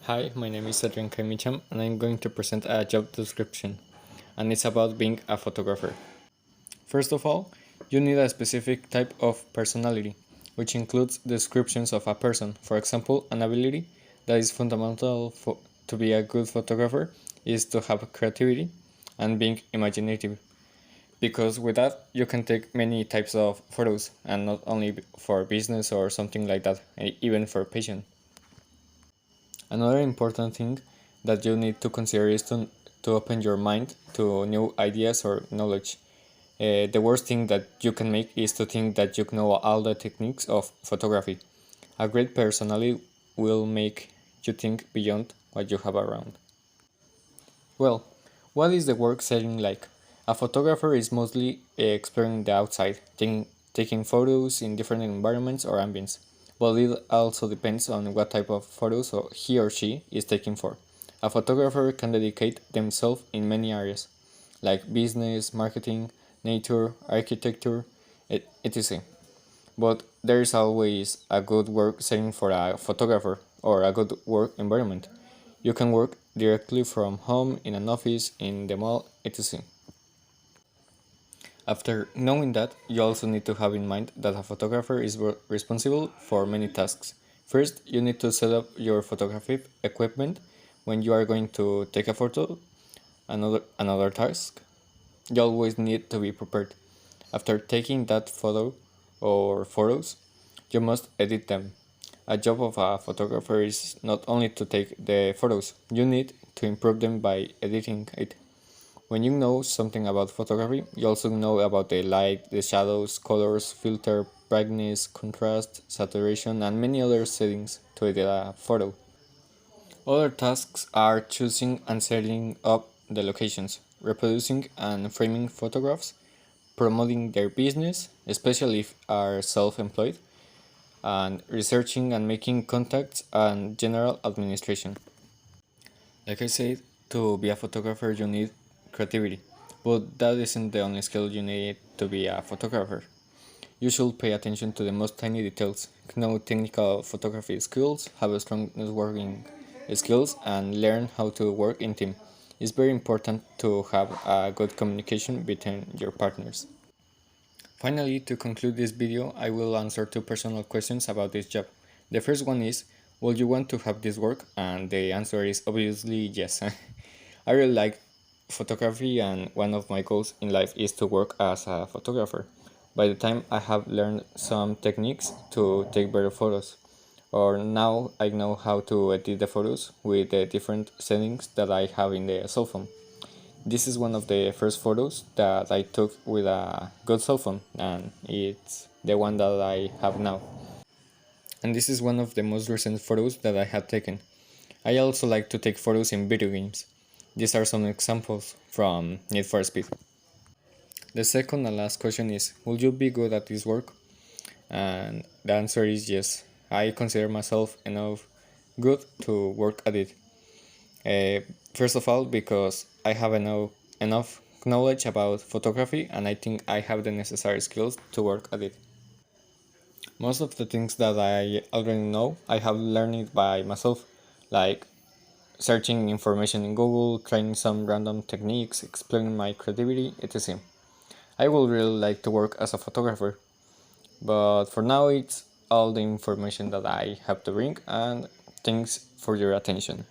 Hi, my name is Adrian Kamicham and I'm going to present a job description, and it's about being a photographer. First of all, you need a specific type of personality, which includes descriptions of a person. For example, an ability that is fundamental to be a good photographer is to have creativity and being imaginative, because with that you can take many types of photos and not only for business or something like that, even for passion. Another important thing that you need to consider is to open your mind to new ideas or knowledge. The worst thing that you can make is to think that you know all the techniques of photography. A great personality will make you think beyond what you have around. Well, what is the work setting like? A photographer is mostly exploring the outside, taking photos in different environments or ambience, but it also depends on what type of photos he or she is taking for. A photographer can dedicate themselves in many areas, like business, marketing, nature, architecture, etc. But there is always a good work setting for a photographer or a good work environment. You can work directly from home, in an office, in the mall, etc. After knowing that, you also need to have in mind that a photographer is responsible for many tasks. First, you need to set up your photography equipment when you are going to take a photo. Another task, you always need to be prepared. After taking that photo or photos, you must edit them. A job of a photographer is not only to take the photos, you need to improve them by editing it. When you know something about photography, you also know about the light, the shadows, colors, filter, brightness, contrast, saturation, and many other settings to edit a photo. Other tasks are choosing and setting up the locations, reproducing and framing photographs, promoting their business, especially if are self-employed, and researching and making contacts and general administration. Like I said, to be a photographer you need creativity, but that isn't the only skill you need to be a photographer. You should pay attention to the most tiny details, know technical photography skills, have a strong networking skills, and learn how to work in team. It's very important to have a good communication between your partners. Finally, to conclude this video, I will answer two personal questions about this job. The first one is, would you want to have this work? And the answer is obviously yes. I really like photography, and one of my goals in life is to work as a photographer. By the time I have learned some techniques to take better photos, or now I know how to edit the photos with the different settings that I have in the cell phone. This is one of the first photos that I took with a good cell phone, and it's the one that I have now. And this is one of the most recent photos that I have taken. I also like to take photos in video games. These are some examples from Need for Speed. The second and last question is, will you be good at this work? And the answer is yes. I consider myself enough good to work at it. First of all, because I have enough knowledge about photography, and I think I have the necessary skills to work at it. Most of the things that I already know, I have learned it by myself, like searching information in Google, trying some random techniques, exploring my creativity, etc. I would really like to work as a photographer, but for now it's all the information that I have to bring, and thanks for your attention.